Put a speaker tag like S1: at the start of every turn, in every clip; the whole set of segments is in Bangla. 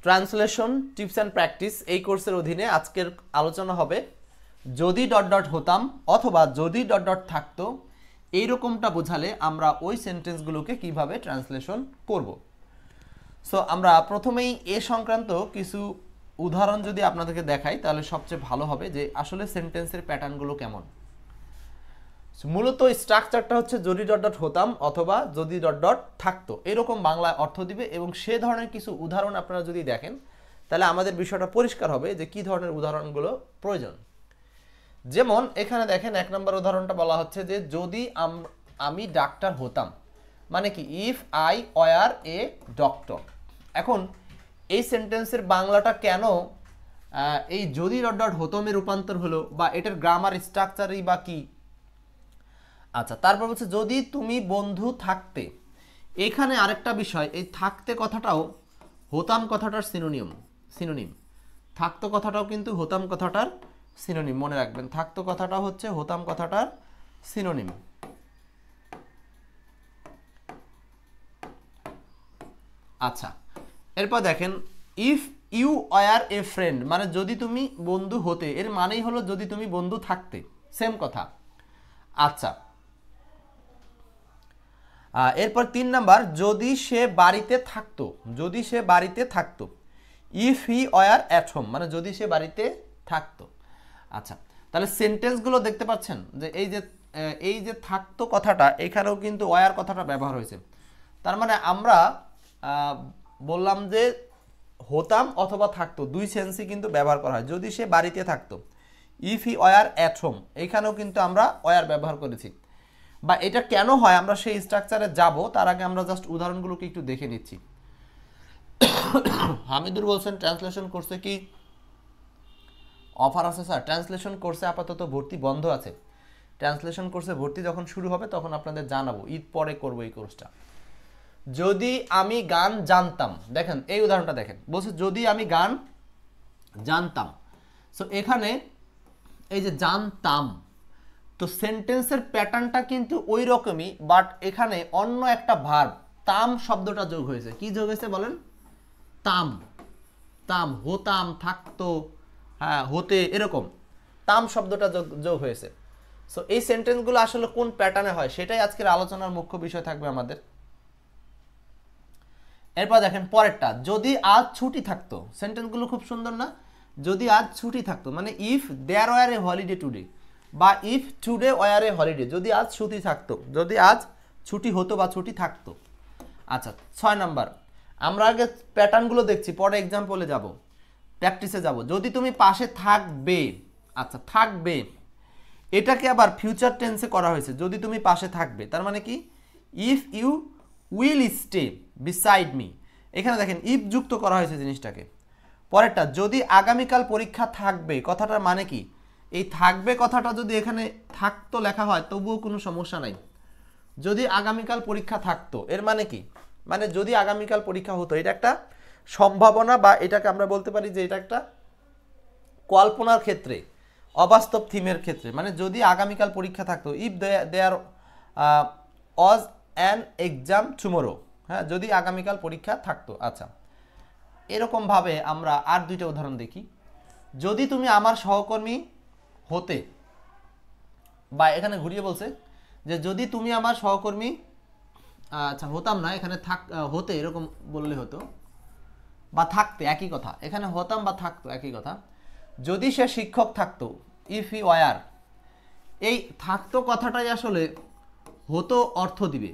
S1: ট্রান্সলেশন টিপস অ্যান্ড প্র্যাকটিস এই কোর্সের অধীনে আজকের আলোচনা হবে যদি ডট ডট হতাম অথবা যদি ডট ডট থাকতো এইরকমটা বোঝালে আমরা ওই সেন্টেন্সগুলোকে কিভাবে ট্রান্সলেশন করব। সো আমরা প্রথমেই এ সংক্রান্ত কিছু উদাহরণ যদি আপনাদেরকে দেখাই তাহলে সবচেয়ে ভালো হবে যে আসলে সেন্টেন্সের প্যাটার্নগুলো কেমন। মূলত স্ট্রাকচারটা হচ্ছে যদি ডট ডট হতাম অথবা যদি ডট ডট থাকতো এরকম বাংলায় অর্থ দিবে, এবং সে ধরনের কিছু উদাহরণ আপনারা যদি দেখেন তাহলে আমাদের বিষয়টা পরিষ্কার হবে যে কি ধরনের উদাহরণগুলো প্রয়োজন। যেমন এখানে দেখেন 1 নম্বর উদাহরণটা বলা হচ্ছে যে যদি আমি ডাক্তার হতাম, মানে কি if I were a doctor. এখন এই সেন্টেন্সের বাংলাটা কেন এই যদি ডট ডট হতমে রূপান্তর হলো বা এটার গ্রামার স্ট্রাকচারই বা কি। আচ্ছা, তারপর হচ্ছে যদি তুমি বন্ধু থাকতে। এখানে আরেকটা বিষয়, এই থাকতে কথাটাও হতাম কথাটার সিনোনিম। থাকতো কথাটাও কিন্তু হতাম কথাটার সিনোনিম, মনে রাখবেন। থাকতো কথাটা হচ্ছে হতাম কথাটার সিনোনিম। আচ্ছা, এরপর দেখেন if you were a friend, মানে যদি তুমি বন্ধু হতে, এর মানেই হলো যদি তুমি বন্ধু থাকতে, সেম কথা। আচ্ছা, এরপর 3 নাম্বার যদি সে বাড়িতে থাকতো। যদি সে বাড়িতে থাকতো, if he war at home, মানে যদি সে বাড়িতে থাকতো। আচ্ছা, তাহলে সেন্টেন্সগুলো দেখতে পাচ্ছেন যে এই যে থাকতো কথাটা এখানেও কিন্তু ওয়ার কথাটা ব্যবহার হয়েছে। তার মানে আমরা বললাম যে হতাম অথবা থাকতো দুই সেন্সই কিন্তু ব্যবহার করা হয়। যদি সে বাড়িতে থাকতো, if he war at home, এখানেও কিন্তু আমরা ওয়ার ব্যবহার করেছি। বা এটা কেন হয় আমরা সেই স্ট্রাকচারে যাব, তার আগে আমরা জাস্ট উদাহরণগুলোকে একটু দেখে নিচ্ছি। হামিদুর বলছেন ট্রান্সলেশন কোর্সে কি অফার আছে? স্যার, ট্রান্সলেশন কোর্সে আপাতত ভর্তি বন্ধ আছে। ট্রান্সলেশন কোর্সে ভর্তি যখন শুরু হবে তখন আপনাদের জানাবো, ঈদ পরে করবো এই কোর্সটা। যদি আমি গান জানতাম, দেখেন এই উদাহরণটা দেখেন, বলছে যদি আমি গান জানতাম। সো এখানে এই যে জানতাম, তো সেন্টেন্সের প্যাটার্নটা কিন্তু ওই রকমই, বাট এখানে অন্য একটা ভার্ব তাম শব্দটা যোগ হয়েছে। কি যোগ হয়েছে বলেন? তাম। তাম, হতাম, থাকতো, হ্যাঁ হতে, এরকম তাম শব্দটা যোগ হয়েছে। সো এই সেন্টেন্সগুলো আসলে কোন প্যাটার্নে হয় সেটাই আজকের আলোচনার মুখ্য বিষয় থাকবে আমাদের। এরপর দেখেন পরেরটা, যদি আজ ছুটি থাকতো। সেন্টেন্সগুলো খুব সুন্দর না? যদি আজ ছুটি থাকতো, মানে if there were a holiday today, বা if today were a holiday, যদি আজ ছুটি থাকতো, যদি আজ ছুটি হতো বা ছুটি থাকতো। আচ্ছা, 6 নাম্বার, আমরা আগে প্যাটার্নগুলো দেখছি, পরে এক্সাম্পলে যাব, প্র্যাকটিসে যাব। যদি তুমি পাশে থাকবে। আচ্ছা, থাকবে এটাকে আবার ফিউচার টেন্সে করা হয়েছে, যদি তুমি পাশে থাকবে, তার মানে কি if you will stay beside me. এখানে দেখেন ইফ যুক্ত করা হয়েছে জিনিসটাকে। পরেরটা, যদি আগামীকাল পরীক্ষা থাকবে, কথাটার মানে কি এই থাকবে কথাটা যদি এখানে থাকতো লেখা হয় তবুও কোনো সমস্যা নাই। যদি আগামীকাল পরীক্ষা থাকতো এর মানে কি, মানে যদি আগামীকাল পরীক্ষা হতো, এটা একটা সম্ভাবনা, বা এটাকে আমরা বলতে পারি যে এটা একটা কল্পনার ক্ষেত্রে, অবাস্তব থিমের ক্ষেত্রে, মানে যদি আগামীকাল পরীক্ষা থাকতো, if there was an exam tomorrow, হ্যাঁ যদি আগামীকাল পরীক্ষা থাকতো। আচ্ছা, এরকমভাবে আমরা আর 2টা উদাহরণ দেখি। যদি তুমি আমার সহকর্মী হতে, বা এখানে ঘুরিয়ে বলছে যে যদি তুমি আমার সহকর্মী, আচ্ছা হতাম না, এখানে হতে এরকম বললে হতো, বা থাকতে একই কথা, এখানে হতাম বা থাকতো একই কথা। যদি সে শিক্ষক থাকতো, ইফ হি ওয়ার, এই থাকতো কথাটাই আসলে হতো অর্থ দিবে।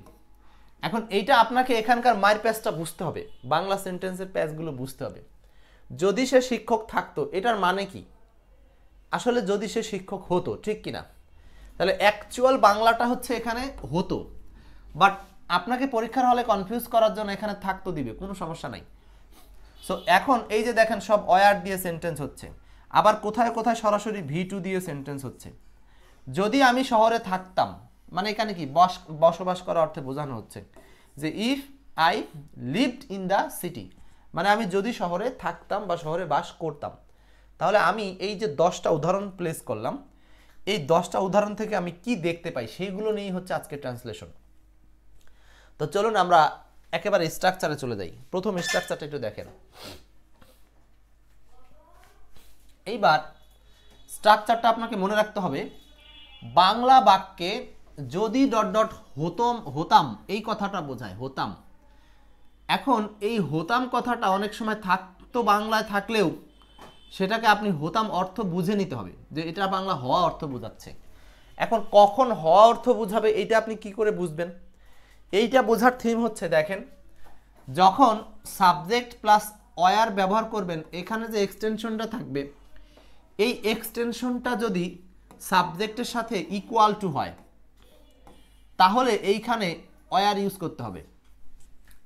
S1: এখন এইটা আপনাকে এখানকার মায়ের প্যাচটা বুঝতে হবে, বাংলা সেন্টেন্সের প্যাচগুলো বুঝতে হবে। যদি সে শিক্ষক থাকতো এটার মানে কি, আসলে যদি সে শিক্ষক হতো, ঠিক কিনা? তাহলে অ্যাকচুয়াল বাংলাটা হচ্ছে এখানে হতো, বাট আপনাকে পরীক্ষার হলে কনফিউজ করার জন্য এখানে থাকতো দিবে, কোনো সমস্যা নাই। সো এখন এই যে দেখেন সব ওয়ার দিয়ে সেন্টেন্স হচ্ছে, আবার কোথায় কোথায় সরাসরি V2 দিয়ে সেন্টেন্স হচ্ছে। যদি আমি শহরে থাকতাম, মানে এখানে কি বসবাস করার অর্থে বোঝানো হচ্ছে যে if I lived in the city, মানে আমি যদি শহরে থাকতাম বা শহরে বাস করতাম। তাহলে আমি এই যে 10টা উদাহরণ প্লেস করলাম, এই 10টা উদাহরণ থেকে আমি কি দেখতে পাই সেইগুলো নিয়েই হচ্ছে আজকে ট্রান্সলেশন। তো চলুন আমরা একেবারে স্ট্রাকচারে চলে যাই। প্রথম স্ট্রাকচারটা একটু দেখেন। এইবার স্ট্রাকচারটা আপনাকে মনে রাখতে হবে, বাংলা বাক্যে যদি ডট ডট হতম হতাম এই কথাটা বোঝায়, হতাম। এখন এই হতাম কথাটা অনেক সময় থাকতো বাংলায় থাকলেও সেটাকে আপনি হতাম অর্থ বুঝে নিতে হবে যে এটা বাংলা হওয়া অর্থ বোঝাচ্ছে। এখন কখন হওয়া অর্থ বুঝাবে এইটা আপনি কি করে বুঝবেন? এইটা বোঝার থিম হচ্ছে, দেখেন, যখন সাবজেক্ট প্লাস ওয়ার ব্যবহার করবেন, এখানে যে এক্সটেনশনটা থাকবে এই এক্সটেনশনটা যদি সাবজেক্টের সাথে ইকুয়াল টু হয় তাহলে এইখানে ওয়ার ইউজ করতে হবে।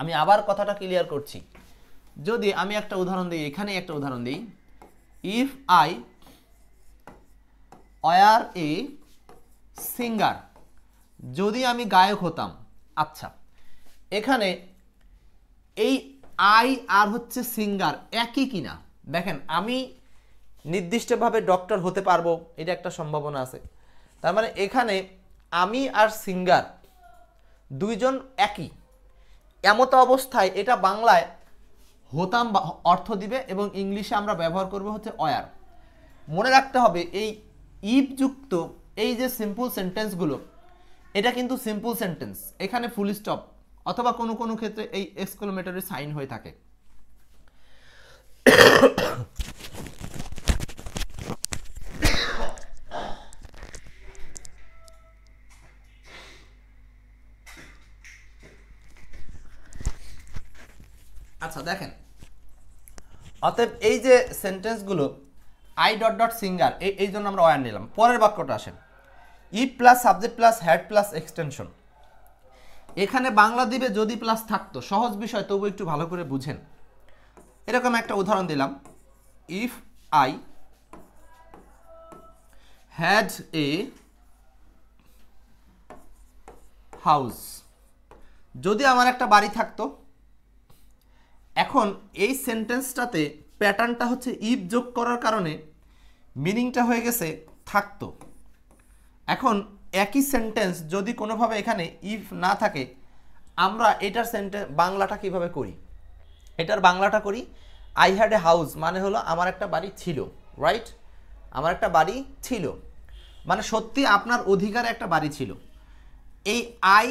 S1: আমি আবার কথাটা ক্লিয়ার করছি, যদি আমি একটা উদাহরণ দিই, এখানে একটা উদাহরণ দিই, if I were a singer, যদি আমি গায়ক হতাম। আচ্ছা, এখানে এই আই আর হচ্ছে সিঙ্গার একই কিনা দেখেন, আমি নির্দিষ্টভাবে ডক্টর হতে পারবো এটা একটা সম্ভাবনা আছে, তার মানে এখানে আমি আর সিঙ্গার দুইজন একই, এমতো অবস্থায় এটা বাংলায় হতাম অর্থ দিবে এবং ইংলিশে আমরা ব্যবহার করব হচ্ছে ওয়ার। মনে রাখতে হবে এই ইফ যুক্ত এই যে সিম্পল সেন্টেন্সগুলো, এটা কিন্তু সিম্পল সেন্টেন্স, এখানে ফুল স্টপ অথবা কোনো কোনো ক্ষেত্রে এই এক্সক্লেমেটরি সাইন হয়ে থাকে। আচ্ছা দেখেন, অতএব এই যে সেন্টেন্সগুলো আই ডট ডট সিঙ্গার, এই জন্য আমরা ওয়ার নিলাম। পরের বাক্যটা আসেন, if plus subject plus had plus extension. এখানে বাংলা দিবে যদি প্লাস থাকতো, সহজ বিষয় তবু একটু ভালো করে বুঝেন। এরকম একটা উদাহরণ দিলাম, if I had a house, যদি আমার একটা বাড়ি থাকতো। এখন এই সেন্টেন্সটাতে প্যাটার্নটা হচ্ছে ইফ যোগ করার কারণে মিনিংটা হয়ে গেছে থাকতো। এখন একই সেন্টেন্স যদি কোনোভাবে এখানে ইফ না থাকে, আমরা এটার বাংলাটা কিভাবে করি? এটার বাংলাটা করি, আই হ্যাড এ হাউস মানে হলো আমার একটা বাড়ি ছিল, রাইট? আমার একটা বাড়ি ছিল মানে সত্যি আপনার অধিকারে একটা বাড়ি ছিল। এই আই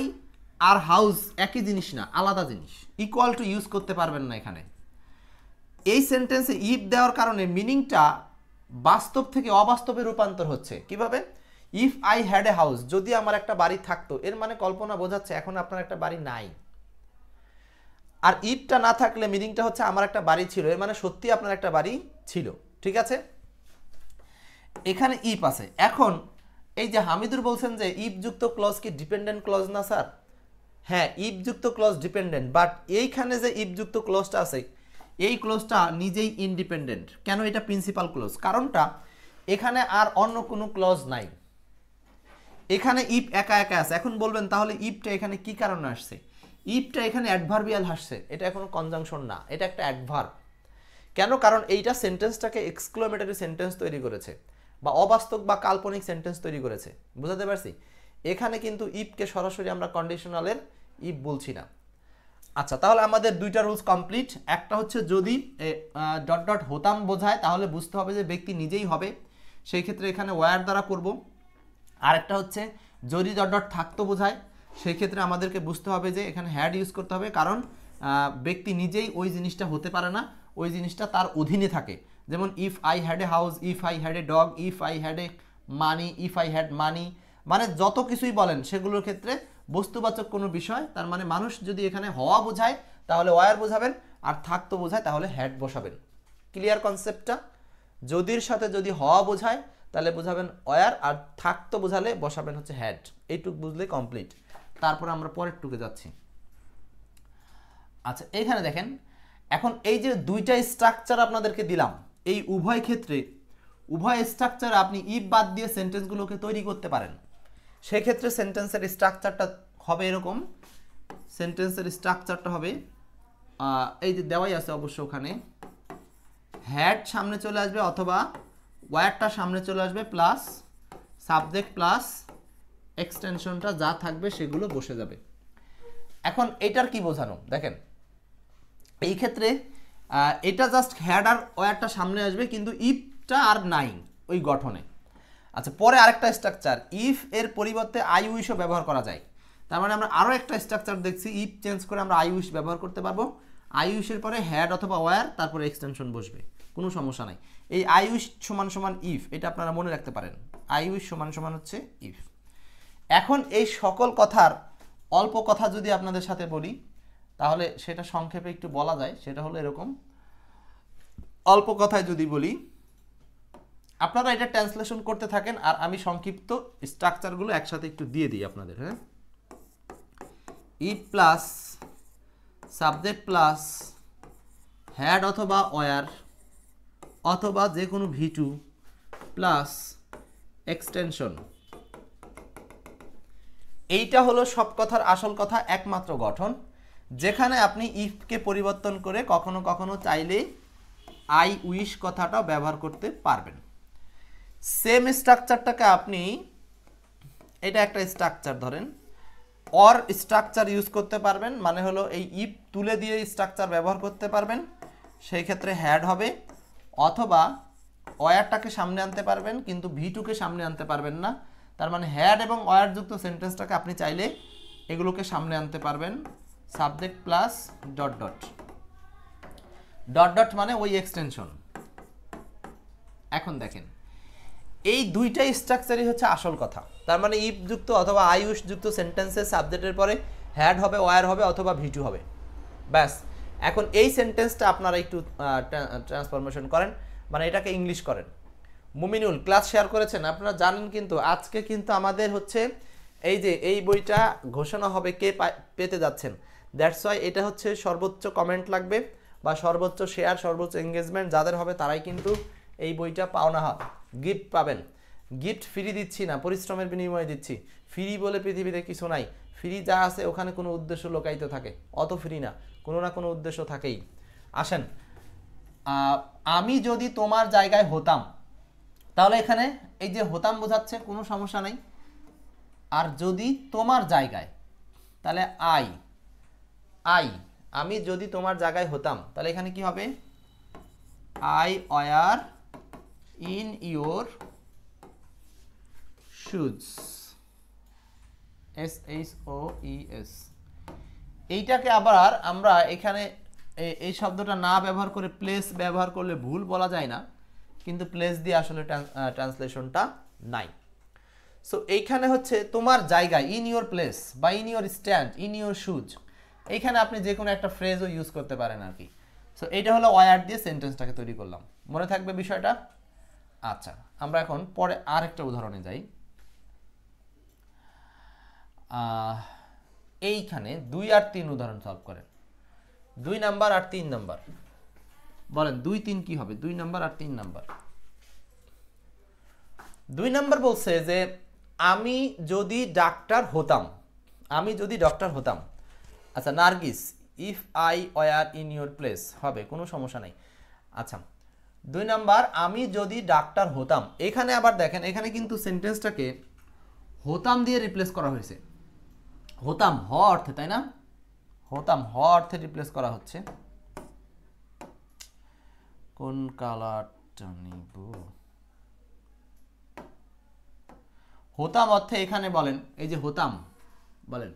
S1: আর হাউস একই জিনিস না, আলাদা জিনিস, ইকুয়াল টু ইউজ করতে পারবেন না এখানে। এই সেন্টেন্সে ইফ দেওয়ার কারণে মিনিংটা বাস্তব থেকে অবাস্তবে রূপান্তর হচ্ছে। কিভাবে? If I had a house, যদি আমার একটা বাড়ি থাকতো, এর মানে কল্পনা বোঝাচ্ছে এখন আপনার একটা বাড়ি নাই। আর ইফটা না থাকলে মিনিংটা হচ্ছে আমার একটা বাড়ি ছিল, এর মানে সত্যি আপনার একটা বাড়ি ছিল। ঠিক আছে, এখানে ইফ আছে। এখন এই যে হামিদুর বলছেন যে ইফ যুক্ত ক্লজ কি ডিপেন্ডেন্ট ক্লজ না স্যার? হ্যাঁ, ইফ যুক্ত ক্লজ ডিপেন্ডেন্ট, বাট এইখানে যে ইফ যুক্ত ক্লজটা আছে এই ক্লজটা নিজেই ইন্ডিপেন্ডেন্ট। কেন? এটা প্রিন্সিপাল ক্লজ, কারণটা এখানে আর অন্য কোনো ক্লজ নাই, এখানে ইফ একা একা আছে। এখন বলবেন তাহলে ইফটা এখানে কি কারণে আসছে? ইফটা এখানে অ্যাডভার্বিয়াল আসছে, এটা কোনো কনজাংশন না, এটা একটা অ্যাডভার্ব। কেন? কারণ এইটা সেন্টেন্সটাকে এক্সক্লেমেটরি সেন্টেন্স তৈরি করেছে বা অবাস্তব বা কাল্পনিক সেন্টেন্স তৈরি করেছে। বুঝাতে পারছি? এখানে কিন্তু ইফকে সরাসরি আমরা কন্ডিশনালের ইফ বলছি না। আচ্ছা, তাহলে আমাদের দুইটা রুলস কমপ্লিট। একটা হচ্ছে যদি ডট ডট হতাম বোঝায় তাহলে বুঝতে হবে যে ব্যক্তি নিজেই হবে, সেই ক্ষেত্রে এখানে ওয়ার দ্বারা করব। আরেকটা হচ্ছে যদি ডট ডট থাকতো বোঝায়, সেই ক্ষেত্রে আমাদেরকে বুঝতে হবে যে এখানে হ্যাড ইউজ করতে হবে, কারণ ব্যক্তি নিজেই ওই জিনিসটা হতে পারে না, ওই জিনিসটা তার অধীনে থাকে। যেমন if I had a house, if I had a dog, if I had A money, if I had money, মানে যত কিছুই বলেন সেগুলোর ক্ষেত্রে বস্তুবাচক কোনো বিষয়, তার মানে মানুষ যদি এখানে হওয়া বোঝায় তাহলে ওয়ার বোঝাবেন, আর থাকতো বোঝায় তাহলে হ্যাড বসাবেন। ক্লিয়ার কনসেপ্টটা? যদির সাথে যদি হওয়া বোঝায় তাহলে বোঝাবেন ওয়ার, আর থাকতো বোঝালে বসাবেন হচ্ছে হ্যাড। এইটুক বুঝলে কমপ্লিট। তারপর আমরা পরের টুকে যাচ্ছি। আচ্ছা, এইখানে দেখেন, এখন এই যে দুইটা স্ট্রাকচার আপনাদেরকে দিলাম, এই উভয় ক্ষেত্রে উভয় স্ট্রাকচার আপনি ইফ বাদ দিয়ে সেন্টেন্সগুলোকে তৈরি করতে পারেন। সেক্ষেত্রে সেন্টেন্সের স্ট্রাকচারটা হবে এরকম, সেন্টেন্সের স্ট্রাকচারটা হবে এই যে দেওয়াই আছে অবশ্য, ওখানে হ্যাড সামনে চলে আসবে অথবা ওয়ারটা সামনে চলে আসবে, প্লাস সাবজেক্ট প্লাস এক্সটেনশনটা যা থাকবে সেগুলো বসে যাবে। এখন এটার কি বোঝানো দেখেন, এই ক্ষেত্রে এটা জাস্ট হ্যাড আর ওয়ারটা সামনে আসবে, কিন্তু ইফটা ইফটা আর নাই ওই গঠনে। আচ্ছা, পরে আরেকটা স্ট্রাকচার, ইফ এর পরিবর্তে আই উইশও ব্যবহার করা যায়। তার মানে আমরা আরও একটা স্ট্রাকচার দেখছি, ইফ চেঞ্জ করে আমরা আই উইশ ব্যবহার করতে পারবো। আই উইশের পরে হ্যাড অথবা ওয়্যার, তারপরে এক্সটেনশন বসবে, কোনো সমস্যা নাই। এই আই উইশ সমান সমান ইফ, এটা আপনারা মনে রাখতে পারেন। আই উইশ সমান সমান হচ্ছে ইফ। এখন এই সকল কথার অল্প কথা যদি আপনাদের সাথে বলি, তাহলে সেটা সংক্ষেপে একটু বলা যায়। সেটা হলো এরকম, অল্প কথায় যদি বলি, আপনারা এটা ট্রান্সলেশন করতে থাকেন আর আমি সংক্ষিপ্ত স্ট্রাকচারগুলো একসাথে একটু দিয়ে দিই আপনাদের। হ্যাঁ, if plus subject plus had অথবা ওয়্যার অথবা যে কোনো ভি2 প্লাস এক্সটেনশন, এইটা হলো সব কথার আসল কথা, একমাত্র গঠন, যেখানে আপনি ইফকে পরিবর্তন করে কখনো কখনো চাইলে আই উইশ কথাটাও ব্যবহার করতে পারবেন। সেম স্ট্রাকচারটাকে আপনি, এটা একটা স্ট্রাকচার ধরেন, অর স্ট্রাকচার ইউজ করতে পারবেন, মানে হলো এই ইফ তুলে দিয়ে স্ট্রাকচার ব্যবহার করতে পারবেন, সেই ক্ষেত্রে হ্যাড হবে, অথবা ওয়্যারটাকে সামনে আনতে পারবেন কিন্তু ভি2কে সামনে আনতে পারবেন না। তার মানে হ্যাড এবং ওয়্যার যুক্ত সেন্টেন্সটাকে আপনি চাইলে এগুলোকে সামনে আনতে পারবেন, subject plus dot dot, dot dot মানে ওই এক্সটেনশন। এখন দেখেন, এই দুইটাই স্ট্রাকচারই হচ্ছে আসল কথা। তার মানে ইফ যুক্ত অথবা আই উইশ যুক্ত সেন্টেন্সের সাবজেক্টের পরে হ্যাড হবে, ওয়্যার হবে অথবা ভি2 হবে, ব্যাস। এখন এই সেন্টেন্সটা আপনারা একটু ট্রান্সফরমেশন করেন, মানে এটাকে ইংলিশ করেন। মুমিনুল ক্লাস শেয়ার করেছেন, আপনারা জানেন কিন্তু আজকে কিন্তু আমাদের হচ্ছে এই যে এই বইটা ঘোষণা হবে কে পেতে যাচ্ছেন, দ্যাটস ওয়াই এটা হচ্ছে সর্বোচ্চ কমেন্ট লাগবে বা সর্বোচ্চ শেয়ার, সর্বোচ্চ এঙ্গেজমেন্ট যাদের হবে তারাই কিন্তু এই বইটা পাওনা হবে, গিফট পাবেন। গিফট ফ্রি দিচ্ছি না, পরিশ্রমের বিনিময়ে দিচ্ছি। ফ্রি বলে পৃথিবীতে কিছু নাই, ফ্রি যা আছে ওখানে কোনো উদ্দেশ্য লুকায়িত থাকে, অত ফ্রি না, কোনো না কোনো উদ্দেশ্য থাকেই। আসেন, আমি যদি তোমার জায়গায় হতাম, তাহলে এখানে এই যে হতাম বোঝাচ্ছে, কোনো সমস্যা নাই। আর যদি তোমার জায়গায়, তাহলে আই, আমি যদি তোমার জায়গায় হতাম, তাহলে এখানে কি হবে, I were in your shoes, SHOES। এইটাকে আবার আমরা এখানে এই শব্দটা না ব্যবহার করে প্লেস ব্যবহার করলে ভুল বলা যায় না, কিন্তু প্লেস দিয়ে আসলে ট্রান্সলেশনটা নাই। সো এইখানে হচ্ছে তোমার জায়গায়, ইন ইউর প্লেস বা in your stand, in your shoes, এইখানে আপনি যে কোনো একটা ফ্রেজও ইউজ করতে পারেন আর কি। সো এইটা হলো ওয়্যার দিয়ে সেন্টেন্সটাকে তৈরি করলাম, মনে থাকবে বিষয়টা। আচ্ছা, আমরা এখন পরে আরেকটা উদাহরণে যাই। এইখানে 2 আর 3 উদাহরণ সলভ করেন, 2 নাম্বার আর 3 নাম্বার, বলেন 2 3 কি হবে, 2 নাম্বার আর 3 নাম্বার। 2 নাম্বার বলছে যে আমি যদি ডাক্তার হতাম, আমি যদি ডক্টর হতাম। আচ্ছা Nargis, if I were in your place হবে, কোনো সমস্যা নাই। আচ্ছা 2 নাম্বার, আমি যদি ডাক্তার হতাম। এখানে আবার দেখেন, এখানে কিন্তু সেন্টেন্সটাকে হতাম দিয়ে রিপ্লেস করা হয়েছে, হতাম হ অর্থে, তাই না? হতাম হ অর্থে রিপ্লেস করা হচ্ছে। কোন কালারটা নিব, হতাম অর্থে এখানে বলেন, এই যে হতাম বলেন,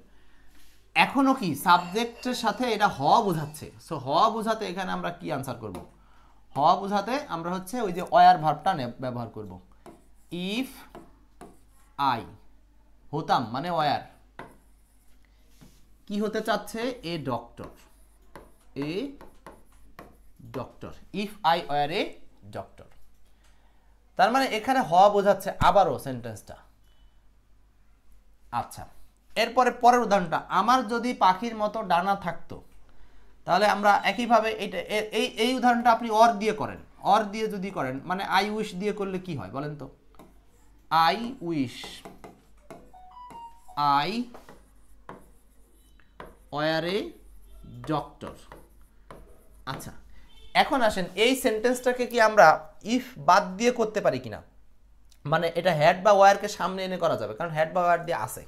S1: এখনো কি সাবজেক্টের সাথে এটা হ বোঝাচ্ছে। সো হ বোঝাতে এখানে আমরা কি আনসার করব, হ বোঝাতে আমরা হচ্ছে ওই যে ওয়্যার ভার্বটা ব্যবহার করব। ইফ আই, হতাম মানে ওয়্যার, কি হতে চাচ্ছে, a doctor, a doctor, if I were a doctor. তার মানে এখানে হ বোঝাচ্ছে আবারও সেন্টেন্সটা। আচ্ছা, এরপরে পরের উদাহরণটা, আমার যদি পাখির মতো ডানা থাকতো, তাহলে আমরা একইভাবে এইটা এই উদাহরণটা আপনি অর দিয়ে করেন, অর দিয়ে যদি করেন, মানে আই উইশ দিয়ে করলে কি হয় বলেন তো, I wish, I were a doctor. আচ্ছা এখন আসেন, এই সেন্টেন্সটাকে কি আমরা ইফ বাদ দিয়ে করতে পারি কিনা, মানে এটা হ্যাড বা ওয়্যারকে সামনে এনে করা যাবে, কারণ হ্যাড বা ওয়্যার দিয়ে আসে।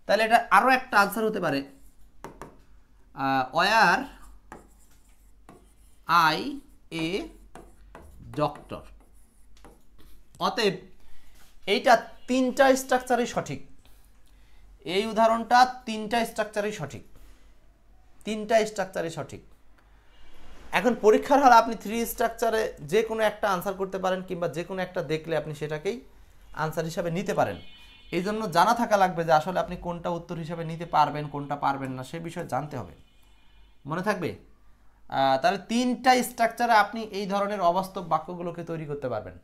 S1: তাহলে এটা আরও একটা আনসার হতে পারে, ওয়্যার আই এ ডক্টর। অতএব এইটা তিনটা স্ট্রাকচারই সঠিক, এই উদাহরণটা তিনটা স্ট্রাকচারই সঠিক, তিনটা স্ট্রাকচারই সঠিক। এখন পরীক্ষার হলে আপনি 3 স্ট্রাকচারে যে কোনো একটা আনসার করতে পারেন, কিংবা যে কোনো একটা দেখলে আপনি সেটাকেই আনসার হিসাবে নিতে পারেন। এই জন্য জানা থাকা লাগবে যে আসলে আপনি কোনটা উত্তর হিসাবে নিতে পারবেন, কোনটা পারবেন না, সে বিষয়ে জানতে হবে। মনে থাকবে? তাহলে তিনটা স্ট্রাকচারে আপনি এই ধরনের অবাস্তব বাক্যগুলোকে তৈরি করতে পারবেন।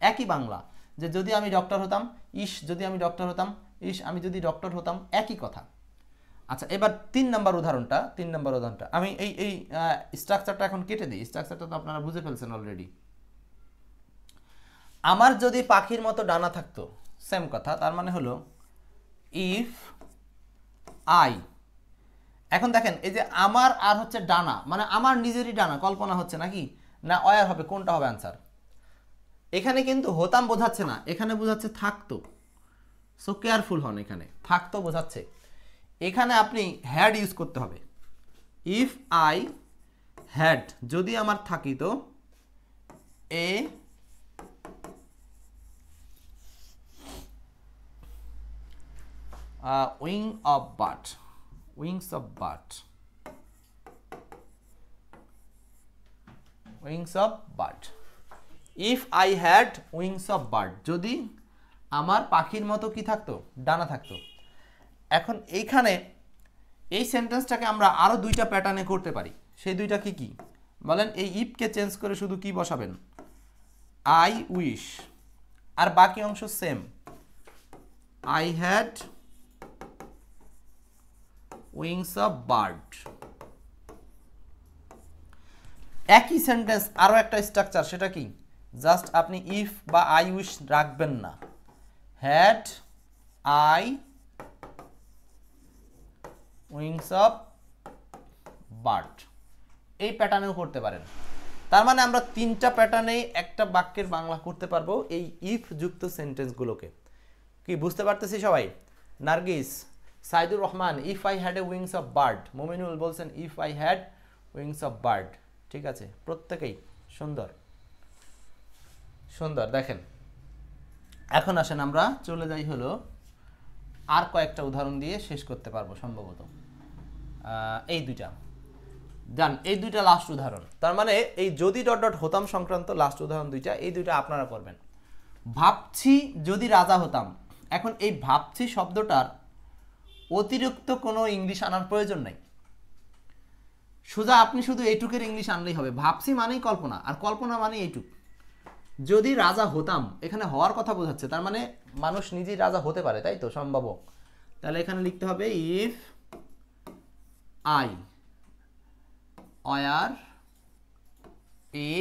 S1: একই বাংলা, যে যদি আমি ডক্টর হতাম, ইস যদি আমি ডক্টর হতাম, ইস আমি যদি ডক্টর হতাম, একই কথা। আচ্ছা, এবার 3 নম্বর উদাহরণটা আমি এই স্ট্রাকচারটা এখন কেটে দিই। স্ট্রাকচারটা তো আপনারা বুঝে ফেলছেন অলরেডি। আমার যদি পাখির মতো ডানা থাকতো, সেম কথা, তার মানে হলো ইফ আই, এখন দেখেন এই যে আমার আর হচ্ছে ডানা, মানে আমার নিজেরই ডানা, কল্পনা হচ্ছে নাকি না অয়ার হবে, কোনটা হবে আনসার? এখানে কিন্তু হতাম বোঝাচ্ছে না, এখানে বোঝাচ্ছে থাকতো। সো কেয়ারফুল হন, এখানে থাকতো বোঝাচ্ছে, এখানে আপনি হ্যাড ইউজ করতে হবে। ইফ আই হ্যাড, যদি আমার থাকিত a wing of bird, wings of bird, wings of bird. If I had wings of bird, যদি আমার পাখির মতো কি থাকতো, ডানা থাকতো। এখন এইখানে এই সেন্টেন্সটাকে আমরা আরো দুইটা প্যাটার্নে করতে পারি। সেই দুইটা কি কি বলেন? এই ইফকে চেঞ্জ করে শুধু কি বসাবেন, আই উইশ, আর বাকি অংশ same, I had wings of bird. একই সেন্টেন্স আরো একটা স্ট্রাকচার, সেটা কি? জাস্ট আপনি ইফ বা আই উইশ রাখবেন না, had I wings of bird, এই প্যাটার্নেও করতে পারেন। তার মানে আমরা তিনটা প্যাটার্নেই একটা বাক্যের বাংলা করতে পারবো এই ইফ যুক্ত সেন্টেন্সগুলোকে। কি বুঝতে পারতেছি সবাই? Nargis, Saidur Rahman, if I had a wings of bird. Mominul বলছেন if I had wings of bird. ঠিক আছে, প্রত্যেকেই সুন্দর সুন্দর। দেখেন, এখন আসেন আমরা চলে যাই হলো আর কয়েকটা উদাহরণ দিয়ে শেষ করতে পারবো সম্ভবত। এই দুইটা জান, এই দুইটা লাস্ট উদাহরণ। তার মানে এই যদি ডট ডট হতাম সংক্রান্ত লাস্ট উদাহরণ দুইটা, এই দুইটা আপনারা করবেন। ভাবছি যদি রাজা হতাম। এখন এই ভাবছি শব্দটার অতিরিক্ত কোনো ইংলিশ আনার প্রয়োজন নাই, সোজা আপনি শুধু এইটুকের ইংলিশ আনলেই হবে। ভাবছি মানেই কল্পনা, আর কল্পনা মানে এইটুক। যদি রাজা হতাম, এখানে হওয়ার কথা বোঝাচ্ছে, তার মানে মানুষ নিজেই রাজা হতে পারে, তাই তো? সম্ভব। তাহলে এখানে লিখতে হবে if I were a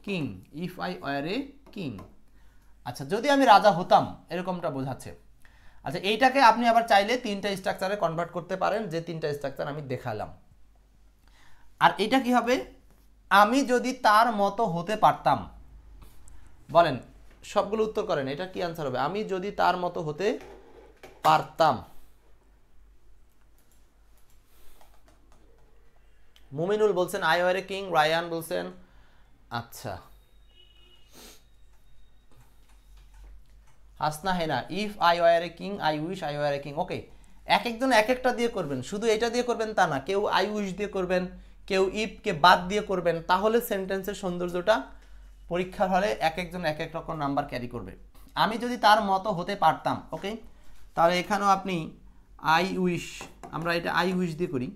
S1: king, if I were a king. আচ্ছা, যদি আমি রাজা হতাম, এরকমটা বোঝাচ্ছে। আচ্ছা, এইটাকে আপনি আবার চাইলে তিনটা স্ট্রাকচারে কনভার্ট করতে পারেন, যে তিনটা স্ট্রাকচার আমি দেখালাম। আর এটা কি হবে? আমি যদি তার মতো হতে পারতাম। বলেন, সবগুলো উত্তর করেন, এটা কি আনসার হবে? আমি যদি তার মতো হতে পারতাম। মুমিনুল বলছেন I were a king, Rayan বলছেন আচ্ছা, Hasna Hena if I were a king, I wish I were a king. Okay, এক একজন এক একটা দিয়ে করবেন, শুধু এটা দিয়ে করবেন তা না। কেউ আই উইশ দিয়ে করবেন, কেউ ইফকে বাদ দিয়ে করবেন, তাহলে সেন্টেন্সের সৌন্দর্যটা পরীক্ষার হলে এক একজন এক এক রকম নাম্বার ক্যারি করবে। আমি যদি তার মতো হতে পারতাম, ওকে, তাহলে এখানেও আপনি আই উইশ, আমরা এটা আই উইশ দিয়ে করি,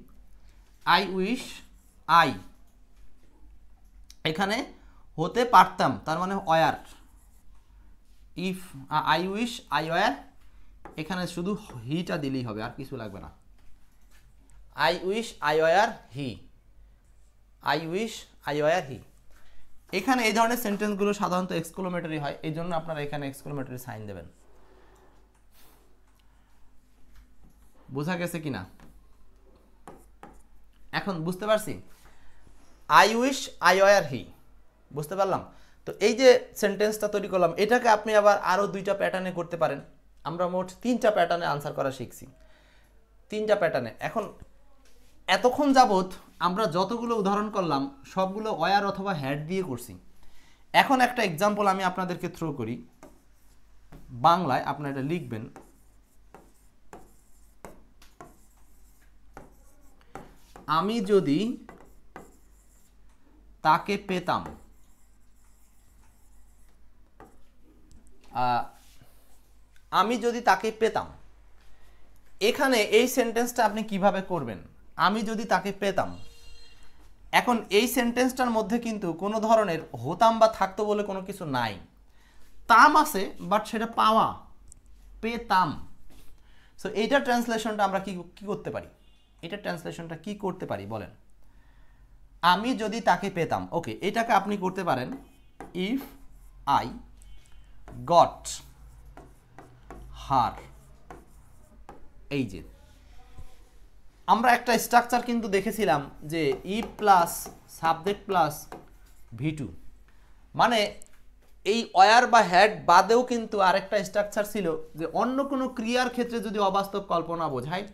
S1: আই উইশ আই, এখানে হতে পারতাম তার মানে were, if I wish I were, এখানে শুধু হিটা দিলেই হবে, আর কিছু লাগবে না। I wish I were he, I wish I were he. এখানে এই ধরনের সেন্টেন্সগুলো সাধারণত এক্সক্লেমেটরি হয়, এই জন্য আপনারা এখানে এক্সক্লেমেটরি সাইন দেবেন। বোঝা গেছে কিনা? এখন বুঝতে পারছি? আই উইশ আই ওয়ার হি, বুঝতে পারলাম তো? এই যে সেন্টেন্সটা তৈরি করলাম, এটাকে আপনি আবার আরো দুইটা প্যাটার্নে করতে পারেন। আমরা মোট তিনটা প্যাটার্নে আনসার করা শিখছি, তিনটা প্যাটার্নে। এখন এতক্ষণ যাবত আমরা যতগুলো উদাহরণ করলাম সবগুলো ওয়ার অথবা হ্যাড দিয়ে করছি। এখন একটা এক্সাম্পল আমি আপনাদেরকে থ্রো করি, বাংলায় আপনারা এটা লিখবেন। আমি যদি তাকে পেতাম, আমি যদি তাকে পেতাম, এখানে এই সেন্টেন্সটা আপনি কিভাবে করবেন? আমি যদি তাকে পেতাম, এখন এই সেন্টেন্সটার মধ্যে কিন্তু কোনো ধরনের হতাম বা থাকতো বলে কোনো কিছু নাই, তাম আছে বাট সেটা পাওয়া, পেতাম। সো এইটার ট্রান্সলেশনটা আমরা কি করতে পারি? এটার ট্রান্সলেশনটা কি করতে পারি বলেন? আমি যদি তাকে পেতাম, ওকে, এটাকে আপনি করতে পারেন ইফ আই গট হার। এই যে আমরা একটা স্ট্রাকচার কিন্তু দেখেছিলাম যে if plus subject plus V2, মানে এই ওয়ার বা হ্যাড বাদেও কিন্তু আরেকটা স্ট্রাকচার ছিল যে অন্য কোনো ক্রিয়ার ক্ষেত্রে যদি অবাস্তব কল্পনা বোঝায়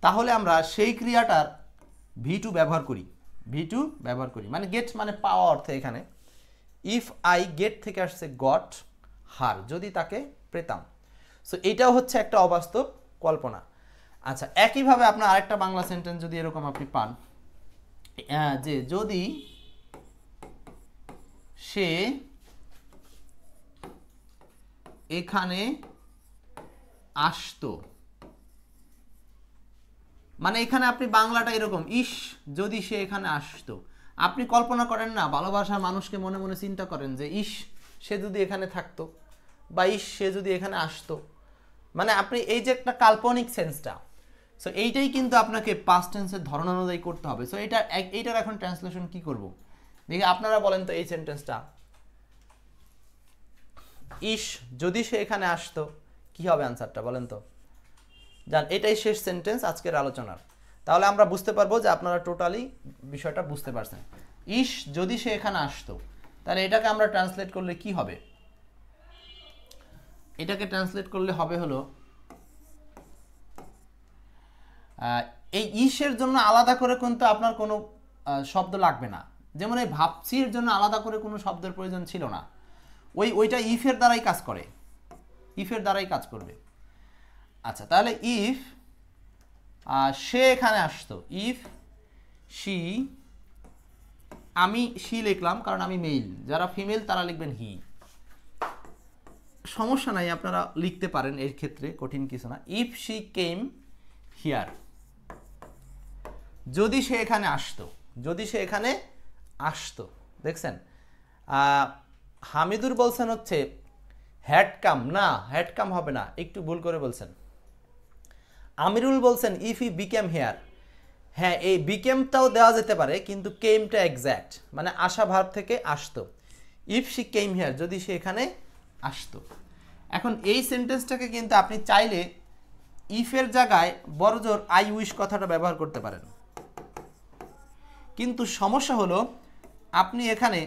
S1: তাহলে আমরা সেই ক্রিয়াটার V2 ব্যবহার করি। V2 ব্যবহার করি মানে গেট মানে পাওয়া অর্থে এখানে ইফ আই গেট থেকে আসছে গট হার, যদি তাকে পেতাম। সো এটাও হচ্ছে একটা অবাস্তব কল্পনা। আচ্ছা, একইভাবে আপনার আরেকটা বাংলা সেন্টেন্স যদি এরকম আপনি পান যে যদি সে এখানে আসতো, মানে এখানে আপনি বাংলাটা এরকম, ইস যদি সে এখানে আসতো। আপনি কল্পনা করেন না, ভালোবাসার মানুষকে মনে মনে চিন্তা করেন যে ইস সে যদি এখানে থাকতো বা ইস সে যদি এখানে আসতো, মানে আপনি এই যে একটা কাল্পনিক সেন্সটা, সো এইটাই কিন্তু আপনাকে পাস্ট টেন্সের ধরন অনুযায়ী করতে হবে। সো এইটার এখন ট্রান্সলেশন কি করব দেখি আপনারা বলেন তো। এই সেন্টেন্সটা ইস যদি সে এখানে আসতো কি হবে আনসারটা বলেন তো? জান, এটাই শেষ সেন্টেন্স আজকের আলোচনার। তাহলে আমরা বুঝতে পারবো যে আপনারা টোটালি বিষয়টা বুঝতে পারছেন। ইস যদি সে এখানে আসতো, তাহলে এটাকে আমরা ট্রান্সলেট করলে কি হবে? এটাকে ট্রান্সলেট করলে হবে হলো এই ইসের জন্য আলাদা করে কিন্তু আপনার কোনো শব্দ লাগবে না। যেমন এই ভাবছির জন্য আলাদা করে কোনো শব্দের প্রয়োজন ছিল না, ওইটা ইফের দ্বারাই কাজ করে, ইফের দ্বারাই কাজ করবে। আচ্ছা, তাহলে ইফ সে এখানে আসতো, ইফ শি, আমি শি লিখলাম কারণ আমি মেল, যারা ফিমেল তারা লিখবেন হি, সমস্যা নাই, আপনারা লিখতে পারেন, এর ক্ষেত্রে কঠিন কিছু না। ইফ শি কেম হিয়ার, যদি সে এখানে আসতো, যদি সে এখানে আসতো। দেখছেন হামিদুর বলছেন হচ্ছে হ্যাড কাম, না হ্যাড কাম হবে না, একটু ভুল করে বলছেন। আমিরুল বলছেন ইফ হি বিকেম হেয়ার, হ্যাঁ এই বিকেমটাও দেওয়া যেতে পারে কিন্তু কেমটা এক্স্যাক্ট, মানে আসা ভার্ব থেকে আসতো। ইফ শি কেম হেয়ার, যদি সে এখানে আসতো। এখন এই সেন্টেন্সটাকে কিন্তু আপনি চাইলে ইফের জায়গায় বড়জোর আই উইশ কথাটা ব্যবহার করতে পারেন, কিন্তু সমস্যা হলো আপনি এখানে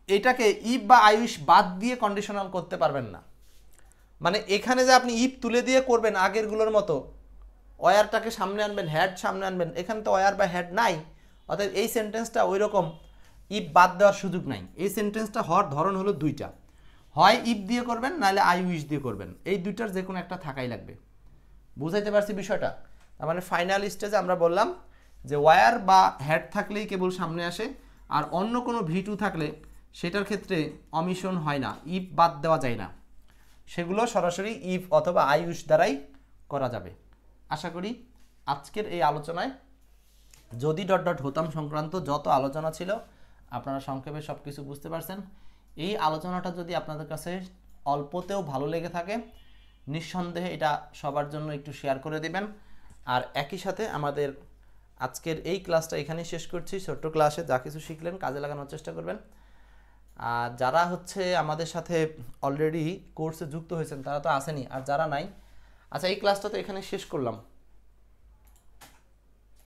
S1: এটাকে ইফ বা আই উইশ বাদ দিয়ে কন্ডিশনাল করতে পারবেন না। মানে এখানে যে আপনি ইফ তুলে দিয়ে করবেন আগেরগুলোর মতো, ওয়ারটাকে সামনে আনবেন, হ্যাড সামনে আনবেন, এখানে তো ওয়ার বা হ্যাড নাই, অর্থাৎ এই সেন্টেন্সটা ওই রকম ইফ বাদ দেওয়ার সুযোগ নাই। এই সেন্টেন্সটা হওয়ার ধরন হলো দুইটা, হয় ইফ দিয়ে করবেন নাহলে আই উইশ দিয়ে করবেন, এই দুইটার যে কোনো একটা থাকাই লাগবে। বুঝাইতে পারছি বিষয়টা? তার মানে ফাইনাল স্টেজে আমরা বললাম যে ওয়ার বা হ্যাড থাকলেই কেবল সামনে আসে, আর অন্য কোনো V2 থাকলে সেটার ক্ষেত্রে অমিশন হয় না, ইফ বাদ দেওয়া যায় না, সেগুলো সরাসরি ইফ অথবা আই উইশ দ্বারাই করা যাবে। আশা করি আজকের এই আলোচনায় যদি ডট ডট হতাম সংক্রান্ত যত আলোচনা ছিল আপনারা সংক্ষেপে সব কিছু বুঝতে পারছেন। এই আলোচনাটা যদি আপনাদের কাছে অল্পতেও ভালো লেগে থাকে নিঃসন্দেহে এটা সবার জন্য একটু শেয়ার করে দেবেন। আর একই সাথে আমাদের আজকের এই ক্লাসটা এখানেই শেষ করছি। ছোট্ট ক্লাসে যা কিছু শিখলেন কাজে লাগানোর চেষ্টা করবেন। আর যারা হচ্ছে আমাদের সাথে অলরেডি কোর্সে যুক্ত হয়েছেন তারা তো আসেনি, আর যারা নাই, আচ্ছা এই ক্লাসটা তো এখানে শেষ করলাম।